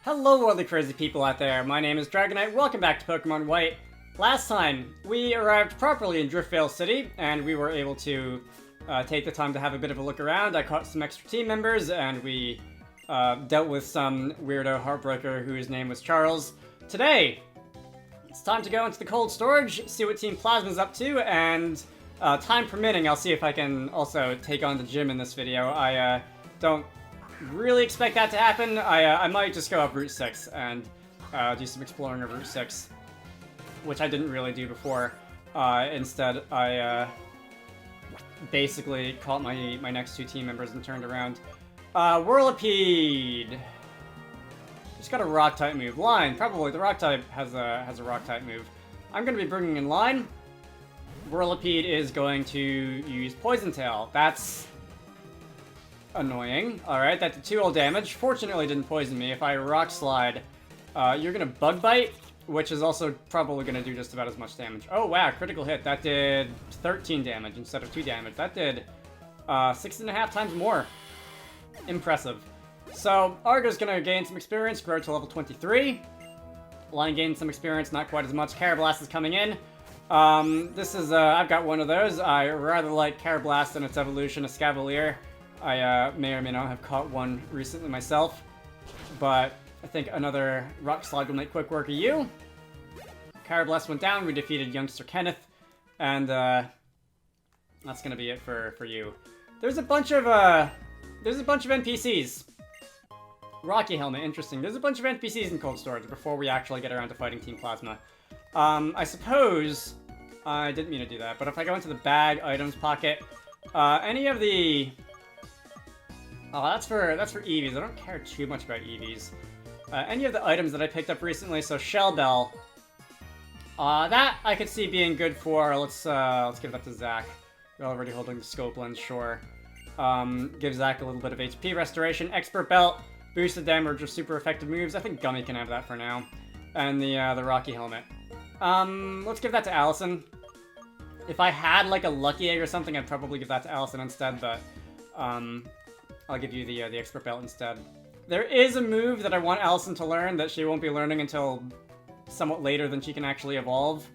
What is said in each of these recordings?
Hello all the crazy people out there, my name is Dragonite, welcome back to Pokemon White. Last time, we arrived properly in Driftvale City, and we were able to take the time to have a bit of a look around. I caught some extra team members, and we dealt with some weirdo heartbreaker whose name was Charles. Today, it's time to go into the cold storage, see what Team Plasma's up to, and time permitting, I'll see if I can also take on the gym in this video. I don't really expect that to happen. I might just go up Route 6 and do some exploring of Route 6, which I didn't really do before. Instead, I basically caught my next two team members and turned around. Whirlipede! Just got a Rock-type move. Line, probably. The Rock-type has a Rock-type move. I'm going to be bringing in Line. Whirlipede is going to use Poison Tail. That's annoying. Alright, that did 2 damage. Fortunately didn't poison me. If I Rock Slide, you're gonna Bug Bite, which is also probably gonna do just about as much damage. Oh wow, critical hit. That did 13 damage instead of 2 damage. That did 6.5 times more. Impressive. So, Argo's gonna gain some experience, grow to level 23. Line gained some experience, not quite as much. Carablast is coming in. This is, I've got one of those. I rather like Carablast and its evolution, Escavalier. I may or may not have caught one recently myself, but I think another Rock Slide will make quick work of you. Carablast went down, we defeated youngster Kenneth, and that's gonna be it for you. There's a bunch of NPCs. Rocky Helmet, interesting. There's a bunch of NPCs in cold storage before we actually get around to fighting Team Plasma. I suppose I didn't mean to do that, but if I go into the bag items pocket, any of the oh, that's for EVs. I don't care too much about EVs. Any of the items that I picked up recently, so Shell Bell. That I could see being good for. Let's give that to Zach. You're already holding the Scope Lens, sure. Give Zach a little bit of HP restoration. Expert Belt, boosted damage or super effective moves. I think Gummy can have that for now. And the Rocky Helmet. Let's give that to Allison. If I had like a Lucky Egg or something, I'd probably give that to Allison instead, but I'll give you the Expert Belt instead. There is a move that I want Allison to learn that she won't be learning until somewhat later than she can actually evolve.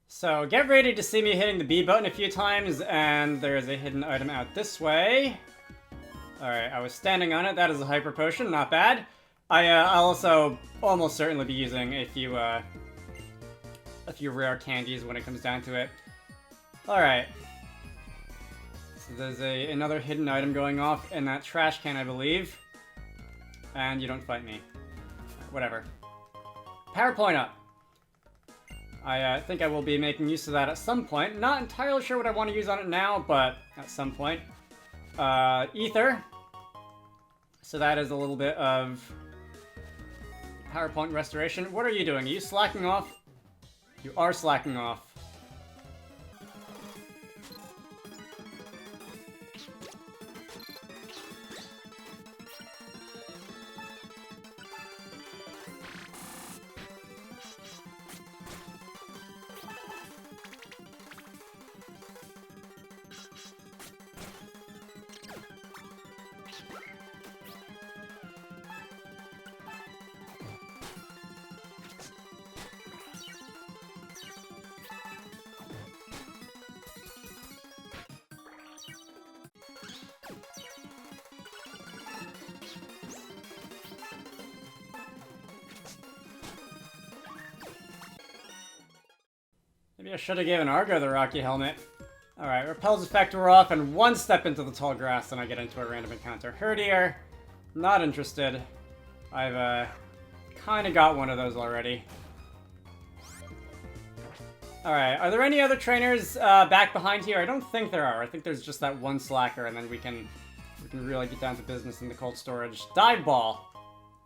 So, get ready to see me hitting the B button a few times, and there's a hidden item out this way. Alright, I was standing on it. That is a Hyper Potion, not bad. I'll also almost certainly be using a few rare candies when it comes down to it. Alright. So there's another hidden item going off in that trash can, I believe. And you don't fight me. Whatever. PowerPoint up. I think I will be making use of that at some point. Not entirely sure what I want to use on it now, but at some point. Ether. So that is a little bit of PowerPoint restoration. What are you doing? Are you slacking off? You are slacking off. Maybe I should have given Argo the Rocky Helmet. Alright, Repel's effect wore off, and one step into the tall grass, and I get into a random encounter. Herdier, not interested. I've, kinda got one of those already. Alright, are there any other trainers back behind here? I don't think there are. I think there's just that one slacker, and then we can really get down to business in the cold storage. Dive Ball.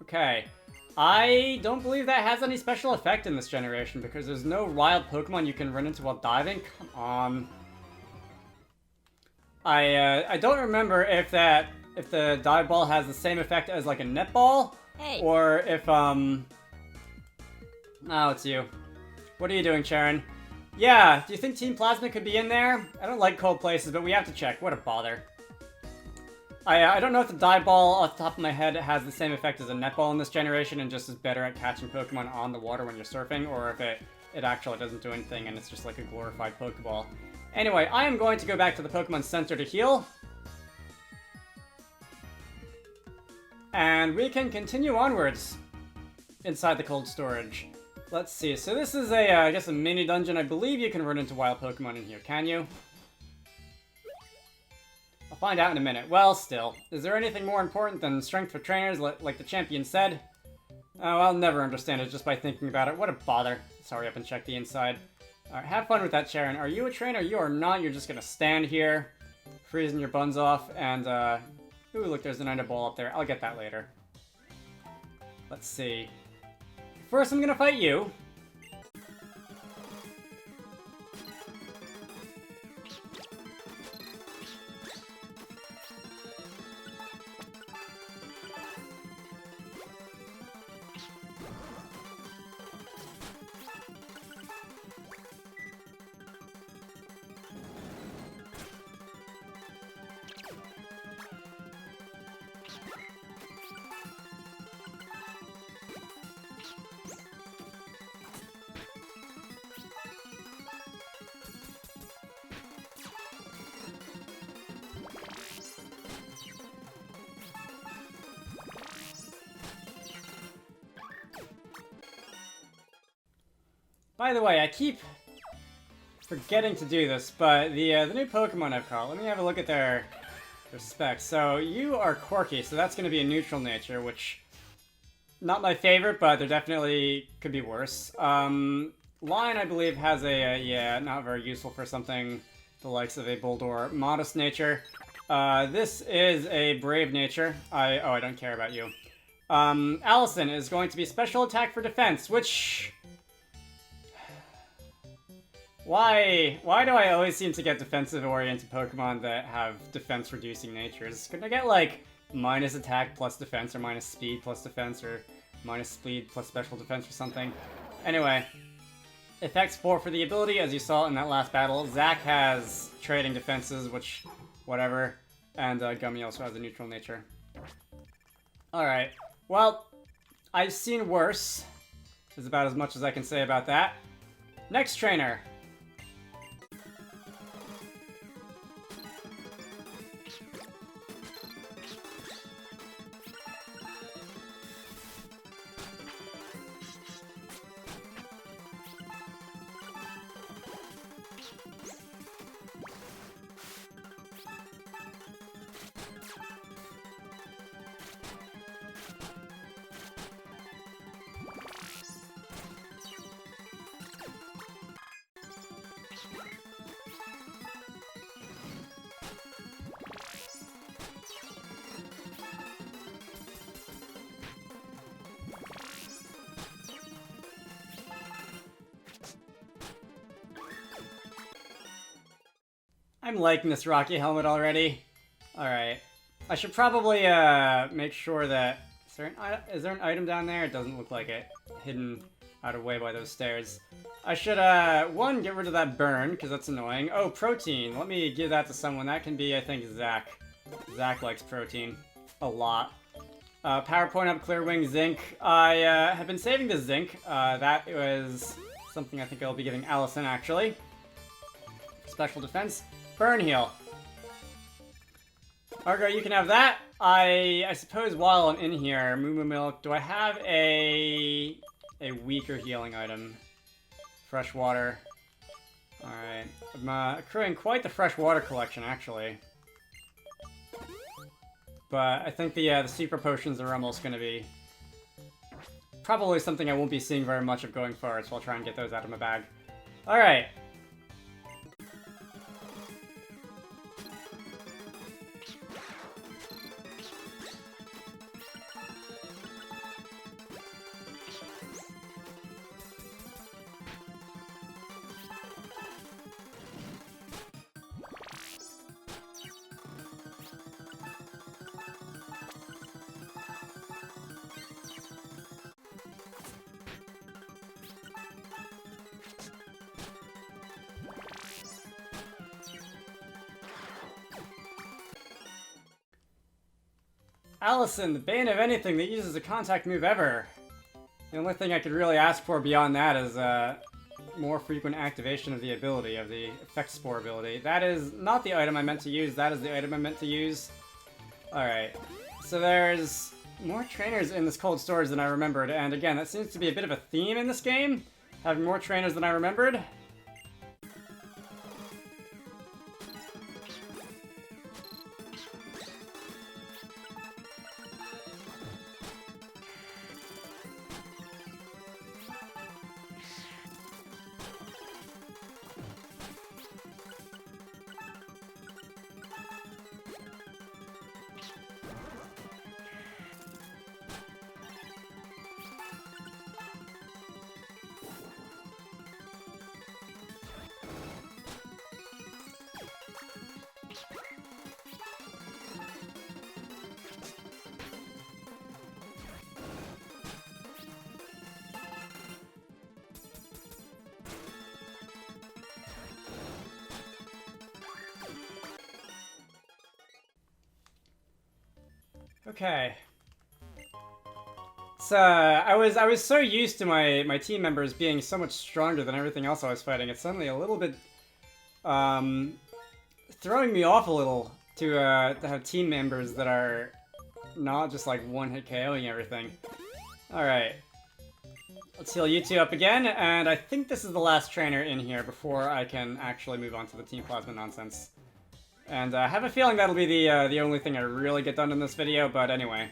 Okay. I don't believe that has any special effect in this generation, because there's no wild Pokemon you can run into while diving. Come on. I don't remember if the Dive Ball has the same effect as like a Netball, or if oh, it's you. What are you doing, Sharon? Yeah, do you think Team Plasma could be in there? I don't like cold places, but we have to check. What a bother. I don't know if the Dive Ball off the top of my head has the same effect as a Netball in this generation and just is better at catching Pokemon on the water when you're surfing, or if it actually doesn't do anything and it's just like a glorified Pokeball. Anyway, I am going to go back to the Pokemon Center to heal. And we can continue onwards inside the cold storage. Let's see, so this is I guess a mini dungeon. I believe you can run into wild Pokemon in here, can you? I'll find out in a minute. Well, still, is there anything more important than strength for trainers, like the champion said? Oh, I'll never understand it just by thinking about it. What a bother. Let's hurry up and check the inside. Alright, have fun with that, Sharon. Are you a trainer? You are not. You're just gonna stand here, freezing your buns off, and, ooh, look, there's an Ender Ball up there. I'll get that later. Let's see. First, I'm gonna fight you. By the way, I keep forgetting to do this, but the new Pokemon I've caught, let me have a look at their specs. So, you are quirky, so that's going to be a neutral nature, which, not my favorite, but there definitely could be worse. Lion, I believe, has yeah, not very useful for something the likes of a Bulldor. Modest nature. This is a brave nature. I don't care about you. Allison is going to be special attack for defense, which... Why do I always seem to get defensive-oriented Pokemon that have defense-reducing natures? Couldn't I get, like, minus attack plus defense, or minus speed plus defense, or minus speed plus special defense or something? Anyway, effects 4 for the ability, as you saw in that last battle. Zach has trading defenses, which, whatever, and Gummy also has a neutral nature. Alright, well, I've seen worse, is about as much as I can say about that. Next trainer. I'm liking this Rocky helmet already. Alright. I should probably make sure that... Is there an item down there? It doesn't look like it. Hidden out of way by those stairs. I should, one, get rid of that burn, because that's annoying. Oh, protein. Let me give that to someone. That can be, I think, Zach. Zach likes protein. A lot. PowerPoint up, Clear Wing, Zinc. I have been saving the Zinc. That was something I think I'll be giving Allison, actually. Special defense. Burn heal. Argo, you can have that. I suppose while I'm in here, Moo Moo Milk, do I have a weaker healing item? Fresh water. Alright. I'm accruing quite the fresh water collection, actually. But I think the super potions are almost going to be probably something I won't be seeing very much of going forward, so I'll try and get those out of my bag. Alright. Allison, the bane of anything that uses a contact move ever. The only thing I could really ask for beyond that is more frequent activation of the ability, of the effect spore ability. That is not the item I meant to use, that is the item I meant to use. Alright, so there's more trainers in this cold storage than I remembered, and again, that seems to be a bit of a theme in this game, having more trainers than I remembered. Okay. So I was so used to my team members being so much stronger than everything else I was fighting. It's suddenly a little bit throwing me off a little to have team members that are not just like one-hit KOing everything. All right. Let's heal you two up again, and I think this is the last trainer in here before I can actually move on to the Team Plasma nonsense. And I have a feeling that'll be the only thing I really get done in this video, but anyway.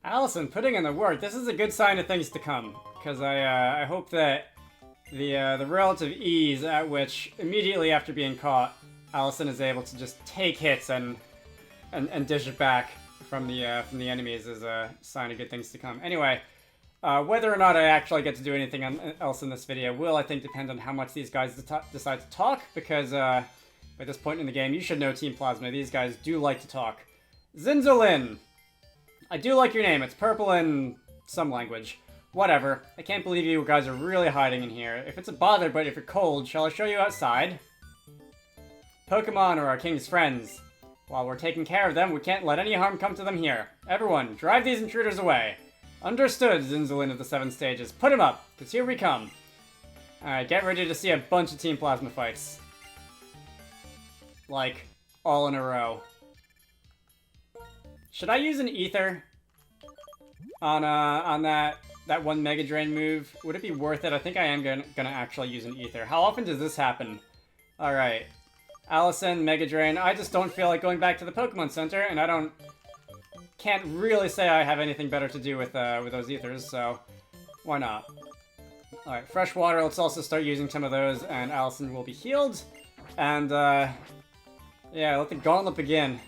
Allison, putting in the work. This is a good sign of things to come, because I hope that the relative ease at which immediately after being caught, Allison is able to just take hits and dish it back from the enemies is a sign of good things to come. Anyway, whether or not I actually get to do anything else in this video will, I think, depend on how much these guys decide to talk, because by this point in the game, you should know Team Plasma. These guys do like to talk. Zinzolin! I do like your name. It's purple in some language. Whatever. I can't believe you guys are really hiding in here. If it's a bother, but if you're cold, shall I show you outside? Pokemon are our king's friends. While we're taking care of them, we can't let any harm come to them here. Everyone, drive these intruders away. Understood, Zinzolin of the 7 stages. Put him up, because here we come. Alright, get ready to see a bunch of Team Plasma fights. Like, all in a row. Should I use an Ether on that one Mega Drain move? Would it be worth it? I think I am gonna actually use an Ether. How often does this happen? Alright. Allison, Mega Drain. I just don't feel like going back to the Pokemon Center, and I don't can't really say I have anything better to do with those ethers, so why not? Alright, fresh water, let's also start using some of those, and Allison will be healed. And, yeah, let the gauntlet begin.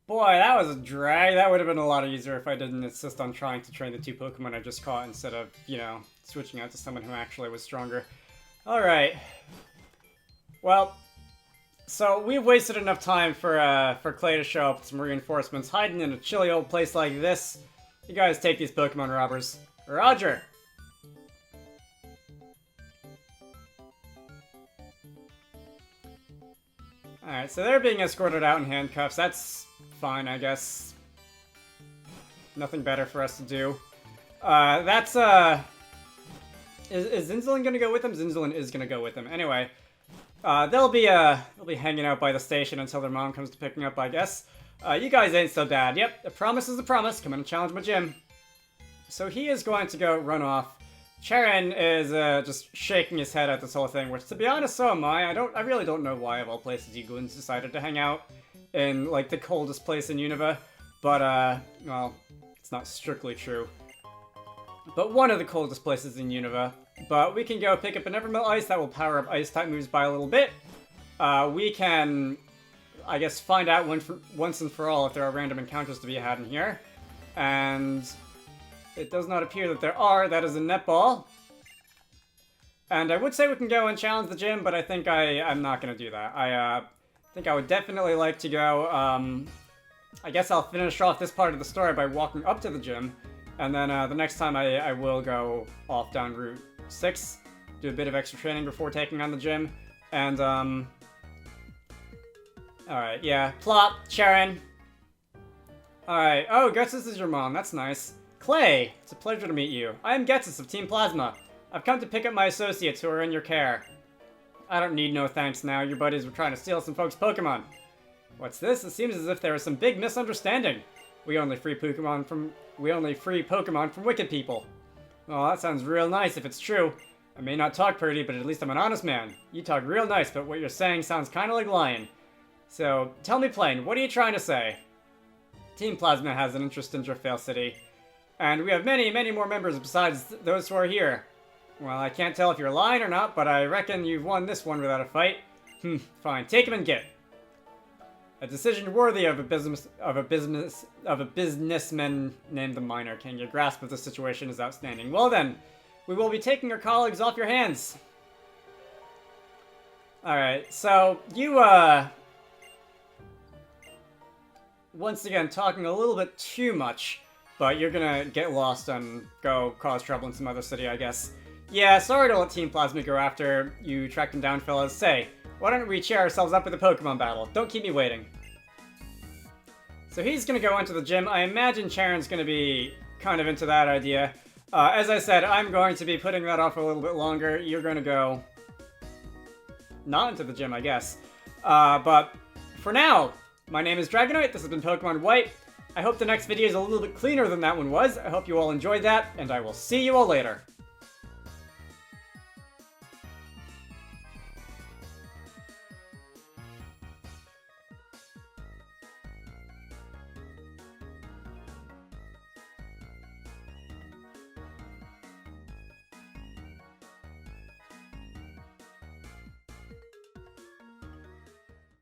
Boy, that was a drag. That would have been a lot easier if I didn't insist on trying to train the two Pokemon I just caught instead of, you know, switching out to someone who actually was stronger. Alright. Well, so we've wasted enough time for Clay to show up with some reinforcements. Hiding in a chilly old place like this. You guys take these Pokemon robbers. Roger! Alright, so they're being escorted out in handcuffs. That's fine, I guess. Nothing better for us to do. Is Zinzolin gonna go with them? Zinzolin is gonna go with them. Anyway, they'll be hanging out by the station until their mom comes to pick them up, I guess. You guys ain't so bad. Yep, a promise is a promise. Come in and challenge my gym. So he is going to go run off. Charon is just shaking his head at this whole thing, which, to be honest, so am I. I really don't know why, of all places, you goons decided to hang out in, like, the coldest place in Unova. But, well, it's not strictly true. But one of the coldest places in Unova. But we can go pick up an Evermilk Ice that will power up Ice-type moves by a little bit. We can, I guess, find out once and for all if there are random encounters to be had in here. And it does not appear that there are. That is a netball. And I would say we can go and challenge the gym, but I think I'm not going to do that. I think I would definitely like to go, I guess I'll finish off this part of the story by walking up to the gym, and then the next time I will go off down Route 6, do a bit of extra training before taking on the gym, and, alright, yeah, plop, Sharon. Alright, oh, Getsus is your mom, that's nice. Clay, it's a pleasure to meet you. I am Getsus of Team Plasma. I've come to pick up my associates who are in your care. I don't need no thanks now, your buddies were trying to steal some folks' Pokémon. What's this? It seems as if there was some big misunderstanding. We only free Pokémon from wicked people. Oh, that sounds real nice if it's true. I may not talk pretty, but at least I'm an honest man. You talk real nice, but what you're saying sounds kinda like lying. So, tell me plain, what are you trying to say? Team Plasma has an interest in Driftveil City, and we have many, many more members besides those who are here. Well, I can't tell if you're lying or not, but I reckon you've won this one without a fight. Fine, take him and get. A decision worthy of a businessman named the Miner King. Your grasp of the situation is outstanding. Well then, we will be taking our colleagues off your hands. Alright, so you, once again, talking a little bit too much, but you're gonna get lost and go cause trouble in some other city, I guess. Yeah, sorry to let Team Plasma go after you tracked him down, fellas. Say, why don't we cheer ourselves up with a Pokemon battle? Don't keep me waiting. So he's gonna go into the gym. I imagine Charon's gonna be kind of into that idea. As I said, I'm going to be putting that off a little bit longer. You're gonna go not into the gym, I guess. But for now, my name is Dragonite. This has been Pokemon White. I hope the next video is a little bit cleaner than that one was. I hope you all enjoyed that, and I will see you all later.